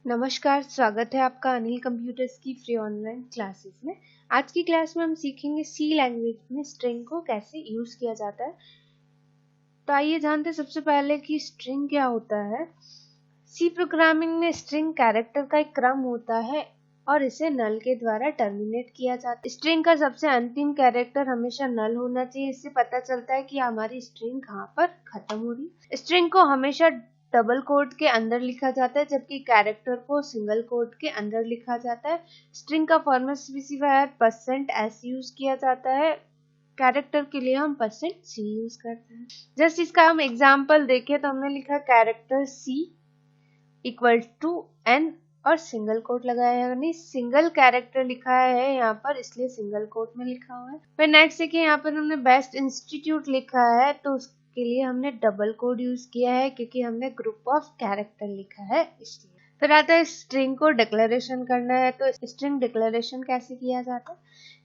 नमस्कार, स्वागत है आपका अनिल कंप्यूटर्स की फ्री ऑनलाइन क्लासेस में। आज की क्लास में हम सीखेंगे सी लैंग्वेज में स्ट्रिंग को कैसे यूज किया जाता है। तो आइए जानते हैं सबसे पहले कि स्ट्रिंग क्या होता है। सी प्रोग्रामिंग में स्ट्रिंग कैरेक्टर का एक क्रम होता है और इसे नल के द्वारा टर्मिनेट किया जाता है। स्ट्रिंग का सबसे अंतिम कैरेक्टर हमेशा नल होना चाहिए। इससे पता चलता है कि हमारी स्ट्रिंग कहाँ पर खत्म हो रही है। स्ट्रिंग को हमेशा डबल कोट के अंदर लिखा जाता है, जबकि कैरेक्टर को सिंगल कोट के अंदर लिखा जाता है। स्ट्रिंग का फॉर्मेट स्पेसिफायर %s यूज किया जाता है। कैरेक्टर के लिए हम %c यूज करते हैं। जस्ट इसका हम एग्जांपल देखें तो हमने लिखा character c equal to n और सिंगल कोट लगाया है, यानी सिंगल कैरेक्टर लिखा है यहाँ पर, इसलिए सिंगल कोट में लिखा हुआ है। फिर नेक्स्ट देखिए, यहाँ पर हमने बेस्ट इंस्टीट्यूट लिखा है तो उसके लिए हमने डबल कोड यूज किया है क्योंकि हमने ग्रुप ऑफ कैरेक्टर लिखा है इसलिए। फिर आता है स्ट्रिंग को डिक्लेरेशन करना है, तो स्ट्रिंग डिक्लेरेशन कैसे किया जाता है।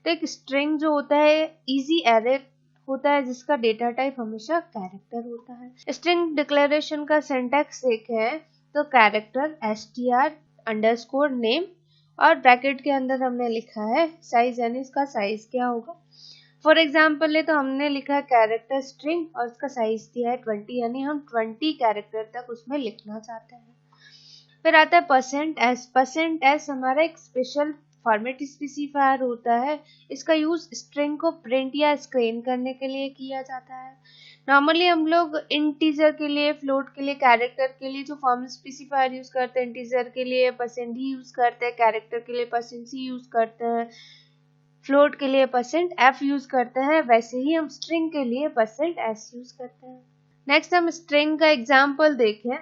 तो एक स्ट्रिंग जो होता है इजी एरे होता है जिसका डेटा टाइप हमेशा कैरेक्टर होता है। स्ट्रिंग डिक्लेरेशन का सिंटैक्स एक है तो कैरेक्टर str_name और ब्रैकेट के अंदर हमने लिखा है साइज, यानी इसका साइज क्या होगा। फॉर एग्जाम्पल ले तो हमने लिखा है कैरेक्टर स्ट्रिंग और उसका साइज दिया है 20, यानी हम 20 कैरेक्टर तक उसमें लिखना चाहते हैं। फिर आता है %s। %s हमारा एक स्पेशल फॉर्मेट स्पेसिफायर होता है। इसका यूज स्ट्रिंग को प्रिंट या स्कैन करने के लिए किया जाता है। नॉर्मली हम लोग इंटीजर के लिए, फ्लोट के लिए, कैरेक्टर के लिए जो फॉर्मेट स्पेसिफायर यूज करते हैं, इंटीजर के लिए %d यूज करते हैं, कैरेक्टर के लिए %c यूज करते हैं, फ्लोट के लिए %f यूज करते हैं, वैसे ही हम स्ट्रिंग के लिए %s यूज करते हैं। नेक्स्ट हम स्ट्रिंग का एग्जाम्पल देखें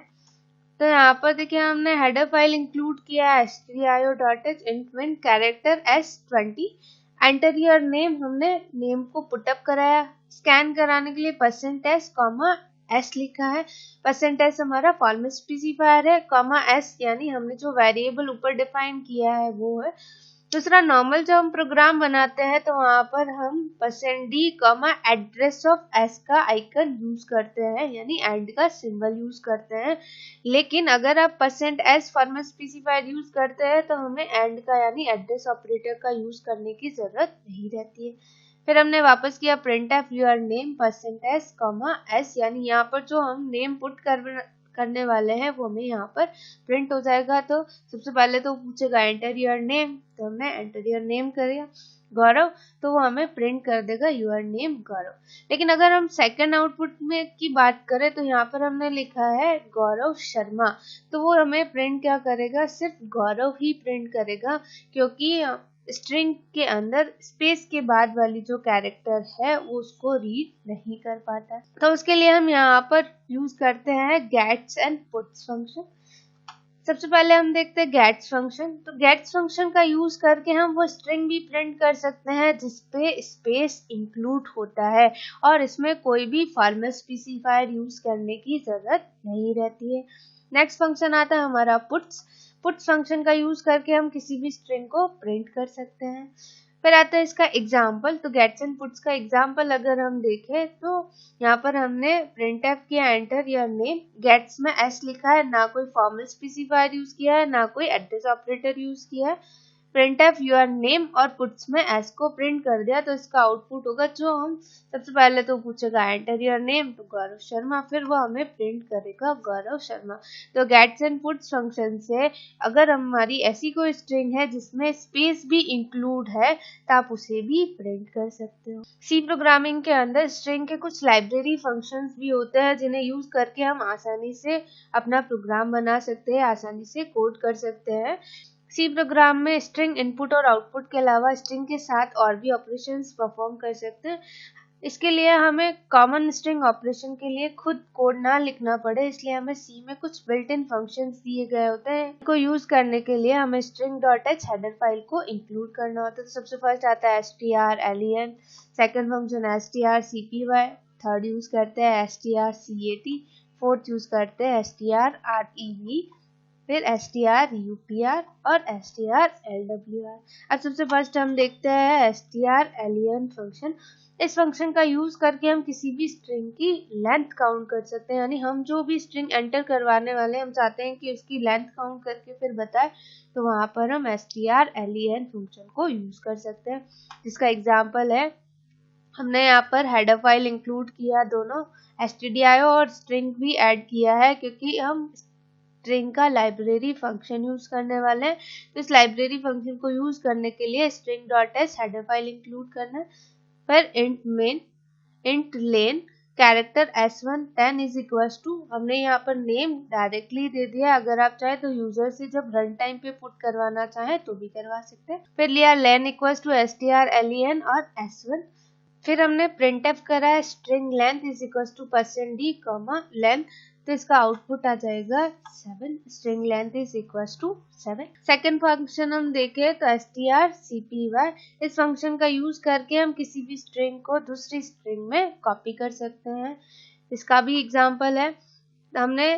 तो यहाँ पर देखिए हमने हेडर फाइल इंक्लूड किया है stdio.h int character s20। Enter your name, हमने नेम को पुटअप कराया। स्कैन कराने के लिए %s, लिखा है। %s हमारा फॉर्मेट स्पेसिफायर है, s यानी हमने जो वेरिएबल ऊपर डिफाइन किया है वो है। दूसरा, नॉर्मल जब हम प्रोग्राम बनाते हैं तो वहां पर हम %d, एड्रेस ऑफ s का आइकन यूज करते हैं, यानी एंड का सिंबल यूज करते हैं। लेकिन अगर आप %s फॉर्मेट स्पेसिफायर यूज करते हैं तो हमें एंड का यानी एड्रेस ऑपरेटर का यूज करने की जरूरत नहीं रहती है। फिर हमने वापस किया printf your name %s, s, यानी यहाँ पर जो हम नेम पुट करने वाले हैं वो हमें यहाँ पर प्रिंट हो जाएगा। तो सबसे पहले तो पूछेगा एंटर योर नेम, तो हमने एंटर योर नेम करेगा गौरव, तो वो हमें प्रिंट कर देगा योर नेम गौरव। लेकिन अगर हम सेकंड आउटपुट में की बात करें तो यहाँ पर हमने लिखा है गौरव शर्मा, तो वो हमें प्रिंट क्या करेगा, सिर्फ गौरव ही प्रिंट करेगा, क्योंकि स्ट्रिंग के अंदर स्पेस के बाद वाली जो कैरेक्टर है वो उसको रीड नहीं कर पाता। तो उसके लिए हम यहाँ पर यूज करते हैं गेट्स एंड पुट्स फंक्शन। सबसे पहले हम देखते हैं गेट्स फंक्शन। तो गेट्स फंक्शन का यूज करके हम वो स्ट्रिंग भी प्रिंट कर सकते हैं जिसपे स्पेस इंक्लूड होता है और इसमें कोई भी फॉर्मेट स्पेसिफायर यूज करने की जरूरत नहीं रहती है। नेक्स्ट फंक्शन आता है हमारा पुट्स। पुट्स फंक्शन का यूज करके हम किसी भी स्ट्रिंग को प्रिंट कर सकते हैं। फिर आता है इसका एग्जाम्पल। तो गेट्स एंड पुट्स का एग्जाम्पल अगर हम देखें तो यहाँ पर हमने printf किया एंटर योर नेम, गेट्स में s लिखा है, ना कोई फॉर्मल स्पेसिफायर यूज किया है, ना कोई एड्रेस ऑपरेटर यूज किया है। printf योर नेम और पुट्स में s को प्रिंट कर दिया, तो इसका आउटपुट होगा जो हम सबसे पहले तो पूछेगा एंटर योर नेम, तो गौरव शर्मा, फिर वो हमें प्रिंट करेगा गौरव शर्मा। तो गेट्स एंड पुट्स फंक्शन से अगर हमारी ऐसी कोई स्ट्रिंग है जिसमें स्पेस भी इंक्लूड है तो आप उसे भी प्रिंट कर सकते हो। सी प्रोग्रामिंग के अंदर स्ट्रिंग के कुछ लाइब्रेरी फंक्शंस भी होते हैं जिन्हें यूज करके हम आसानी से अपना प्रोग्राम बना सकते हैं, आसानी से कोड कर सकते हैं। सी प्रोग्राम में स्ट्रिंग इनपुट और आउटपुट के अलावा स्ट्रिंग के साथ और भी ऑपरेशंस परफॉर्म कर सकते हैं। इसके लिए हमें कॉमन स्ट्रिंग ऑपरेशन के लिए खुद कोड ना लिखना पड़े, इसलिए हमें सी में कुछ बिल्ट इन फंक्शंस दिए गए होते हैं। इनको यूज करने के लिए हमें string.h हेडर फाइल को इंक्लूड करना होता है। तो सबसे फर्स्ट आता है strlen, second function strcpy, third use करते हैं strcat, फोर्थ यूज करते हैं strrev, फिर str_upr और str_lwr। अब सबसे फर्स्ट हम देखते हैं str_len फंक्शन। इस फंक्शन का यूज करके हम किसी भी स्ट्रिंग की लेंथ काउंट कर सकते हैं, यानी हम जो भी स्ट्रिंग एंटर करवाने वाले हैं हम चाहते हैं कि उसकी लेंथ काउंट करके फिर बताए, तो वहां पर हम str_len फंक्शन को यूज कर सकते हैं। जिसका एग्जांपल है, हमने यहाँ पर हेडर फाइल इंक्लूड किया, दोनों stdio और स्ट्रिंग भी ऐड किया है, क्योंकि हम स्ट्रिंग का लाइब्रेरी फंक्शन यूज करने वाले हैं। तो इस लाइब्रेरी फंक्शन को यूज करने के लिए string.h हेडर फाइल इंक्लूड करना है। फिर int len character s1 10 is equal to, हमने यहाँ पर नेम डायरेक्टली दे दिया, अगर आप चाहे तो यूजर से जब रन टाइम पे पुट करवाना चाहे तो भी करवा सकते हैं। फिर लिया len इक्वल टू str_len और s1। फिर हमने printf करा है string length is equal to %d comma length, तो इसका आउटपुट आ जाएगा 7, string length is equal to 7। Second function हम देखें तो strcpy, इस फंक्शन का यूज करके हम किसी भी स्ट्रिंग को दूसरी स्ट्रिंग में कॉपी कर सकते हैं। इसका भी एग्जांपल है, हमने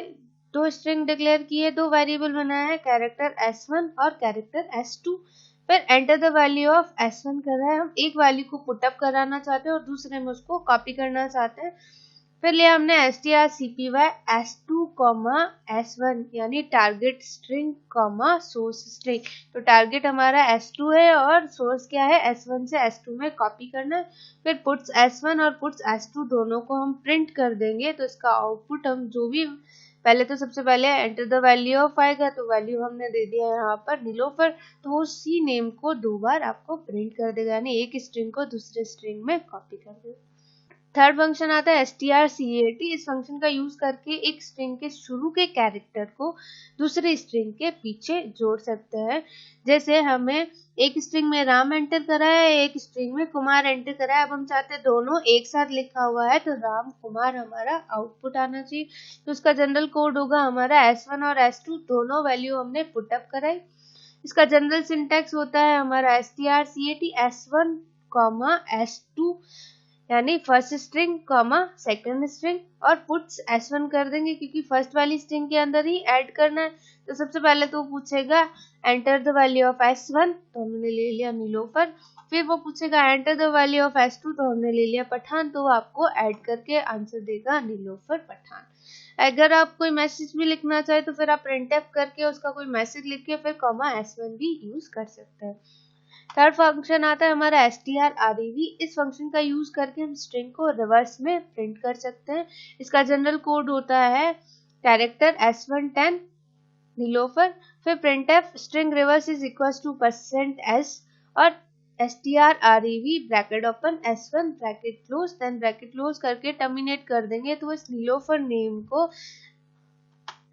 दो स्ट्रिंग डिक्लेयर किए, दो वेरिएबल बनाया है, कैरेक्टर s1 और कैरेक्टर s2। फिर enter the value of s1 कर रहा है, हम एक वैल्यू को पुटअप कराना चाहते हैं और दूसरे में उसको कॉपी करना चाहते हैं। फिर लिया हमने strcpy s2 s1, यानी टारगेट स्ट्रिंग सोर्स स्ट्रिंग। तो टारगेट हमारा s2 है और सोर्स क्या है, s1 से s2 में कॉपी करना है। फिर पुट्स s1 और पुट्स s2 दोनों को हम प्रिंट कर देंगे, तो इसका आउटपुट हम जो भी, पहले तो सबसे पहले एंटर द वैल्यू ऑफ आएगा, तो वैल्यू हमने दे दिया है यहाँ पर नीलोफर, तो उसी नेम को दो बार आपको प्रिंट कर देगा, यानी एक स्ट्रिंग को दूसरे स्ट्रिंग में कॉपी कर देगा। थर्ड फंक्शन आता है strcat, इस फंक्शन का यूज करके एक स्ट्रिंग के शुरू के कैरेक्टर को दूसरी स्ट्रिंग के पीछे जोड़ सकते हैं। जैसे हमें एक स्ट्रिंग में राम एंटर करा है, एक स्ट्रिंग में कुमार एंटर करा है, अब हम चाहते हैं दोनों एक साथ लिखा हुआ है, तो राम कुमार हमारा आउटपुट आना चाहिए। तो उसका जनरल कोड होगा हमारा s1 और s2, दोनों वैल्यू हमने पुटअप कराई। इसका जनरल सिंटैक्स होता है हमारा strcat s1 s2, यानी फर्स्ट स्ट्रिंग सेकंड स्ट्रिंग, और पुट्स s1 कर देंगे क्योंकि फर्स्ट वाली स्ट्रिंग के अंदर ही ऐड करना है। तो सबसे पहले तो पूछेगा enter the value of s1, तो हमने ले लिया नीलोफर। फिर वो पूछेगा enter the value of s2, तो हमने ले लिया पठान, तो वो आपको ऐड करके आंसर देगा नीलोफर पठान। अगर आप कोई मैसेज भी लिखना चाहे तो फिर आप printf करके उसका कोई मैसेज लिख के फिर s1 भी यूज कर सकते हैं। थर्ड फंक्शन आता है हमारा strrev, इस फंक्शन का यूज करके हम स्ट्रिंग को रिवर्स में प्रिंट कर सकते हैं। इसका जनरल कोड होता है कैरेक्टर s1 10 नीलोफर, फिर printf string reverse is equal to %s और strrev bracket open s1 bracket close, then bracket close करके टर्मिनेट कर देंगे, तो इस नीलोफर नेम को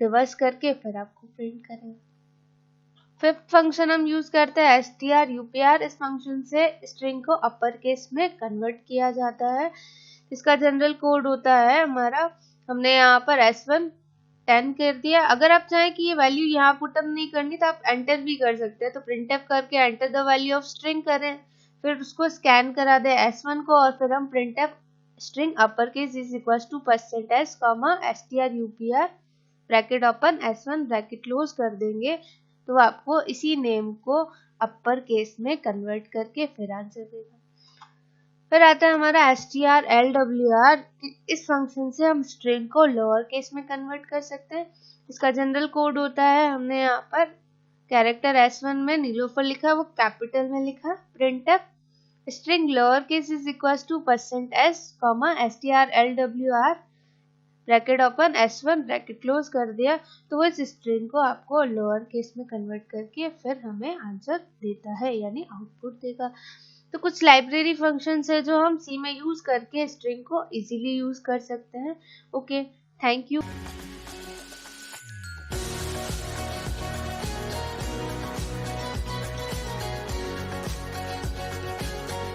रिवर्स करके फिर आपको प्रिंट करेंगे। फिफ्थ फंक्शन हम यूज करते हैं strupr, इस फंक्शन से स्ट्रिंग को अपर केस में कन्वर्ट किया जाता है। इसका जनरल कोड होता है हमारा, हमने यहाँ पर s1 10 कर दिया, अगर आप चाहें कि ये वैल्यू यहाँ पुटअप नहीं करनी तो आप एंटर भी कर सकते हैं, तो printf करके enter the value of string करें, फिर उसको स्कैन करा दे s1 को, और फिर हम printf string upper case is equal to %s strupr bracket open s1 bracket close कर देंगे, तो आपको इसी नेम को अपर केस में कन्वर्ट करके फिर आंसर देगा। फिर आता है हमारा strlwr, इस फंक्शन से हम स्ट्रिंग को लोअर केस में कन्वर्ट कर सकते हैं। इसका जनरल कोड होता है, हमने यहाँ पर कैरेक्टर s1 में नीलोफर लिखा, वो कैपिटल में लिखा, printf string lower case is equal to %s strlwr bracket open s1 bracket close कर दिया, तो इस स्ट्रिंग को आपको लोअर केस में कन्वर्ट करके फिर हमें आंसर देता है, यानी आउटपुट देगा। तो कुछ लाइब्रेरी फंक्शंस है जो हम सी में यूज करके स्ट्रिंग को इजीली यूज कर सकते हैं। Okay, thank you.